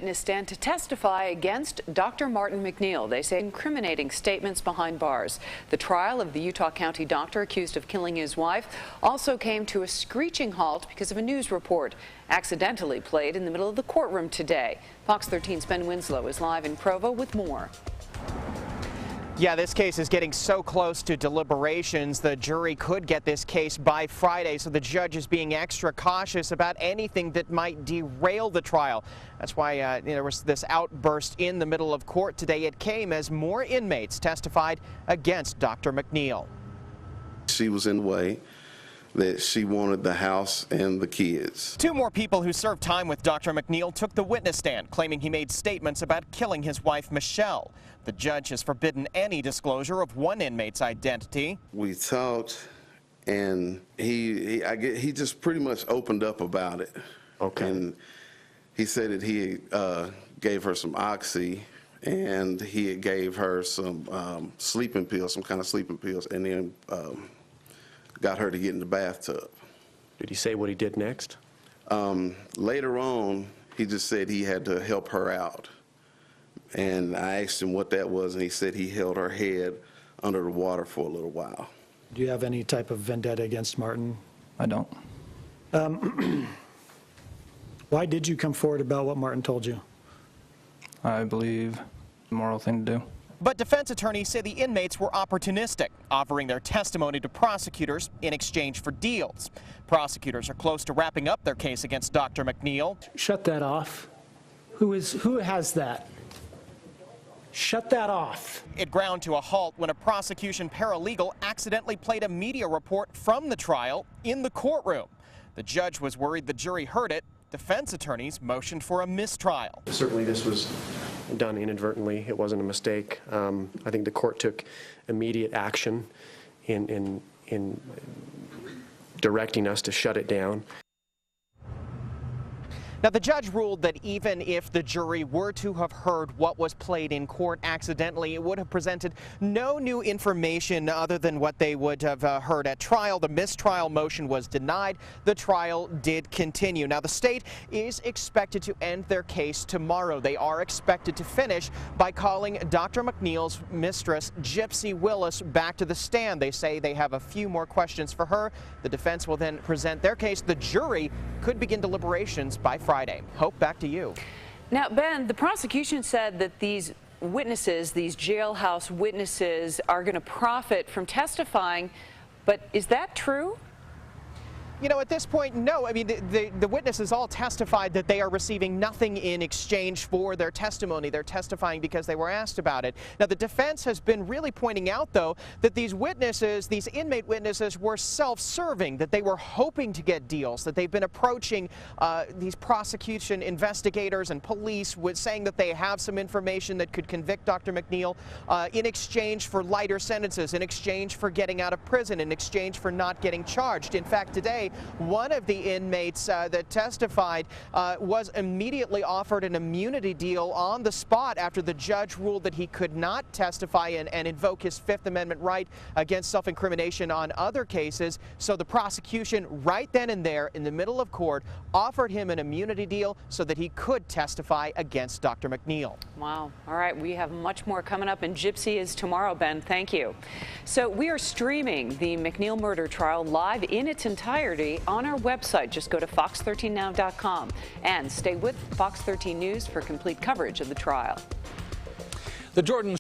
witness stand to testify against Dr. Martin MacNeill. They say incriminating statements behind bars. The trial of the Utah County doctor accused of killing his wife also came to a screeching halt because of a news report accidentally played in the middle of the courtroom today. Fox 13's Ben Winslow is live in Provo with more. Yeah, this case is getting so close to deliberations. The jury could get this case by Friday, so the judge is being extra cautious about anything that might derail the trial. That's why there was this outburst in the middle of court today. It came as more inmates testified against Dr. MacNeill. She was in the way, that she wanted the house and the kids. Two more people who served time with Dr. MacNeill took the witness stand, claiming he made statements about killing his wife, Michelle. The judge has forbidden any disclosure of one inmate's identity. We talked, and he just pretty much opened up about it. Okay. And he said that he gave her some oxy, and he gave her some sleeping pills, some kind of sleeping pills, and then got her to get in the bathtub. Did he say what he did next? Later on, he just said he had to help her out. And I asked him what that was, and he said he held her head under the water for a little while. Do you have any type of vendetta against Martin? I don't. Why did you come forward about what Martin told you? I believe the moral thing to do. But defense attorneys say the inmates were opportunistic, offering their testimony to prosecutors in exchange for deals. Prosecutors are close to wrapping up their case against Dr. MacNeill. Shut that off. Who has that? Shut that off. It ground to a halt when a prosecution paralegal accidentally played a media report from the trial in the courtroom. The judge was worried the jury heard it. Defense attorneys motioned for a mistrial. Certainly this was done inadvertently. It wasn't a mistake. I think the court took immediate action in directing us to shut it down. Now, the judge ruled that even if the jury were to have heard what was played in court accidentally, it would have presented no new information other than what they would have heard at trial. The mistrial motion was denied. The trial did continue. Now, the state is expected to end their case tomorrow. They are expected to finish by calling Dr. MacNeill's mistress, Gypsy Willis, back to the stand. They say they have a few more questions for her. The defense will then present their case. The jury could begin deliberations by Friday. Hope, back to you. Now, Ben, the prosecution said that these witnesses, these jailhouse witnesses, are going to profit from testifying, but is that true? You know, at this point, no. I mean, the witnesses all testified that they are receiving nothing in exchange for their testimony. They're testifying because they were asked about it. Now, the defense has been really pointing out, though, that these witnesses, these inmate witnesses, were self-serving, that they were hoping to get deals, that they've been approaching these prosecution investigators and police with saying that they have some information that could convict Dr. MacNeill in exchange for lighter sentences, in exchange for getting out of prison, in exchange for not getting charged. In fact, today, one of the inmates that testified was immediately offered an immunity deal on the spot after the judge ruled that he could not testify and invoke his Fifth Amendment right against self-incrimination on other cases. So the prosecution, right then and there in the middle of court, offered him an immunity deal so that he could testify against Dr. MacNeill. Wow. All right. We have much more coming up, and Gypsy is tomorrow, Ben. Thank you. So we are streaming the MacNeill murder trial live in its entirety on our website. Just go to fox13now.com and stay with Fox 13 News for complete coverage of the trial. The Jordan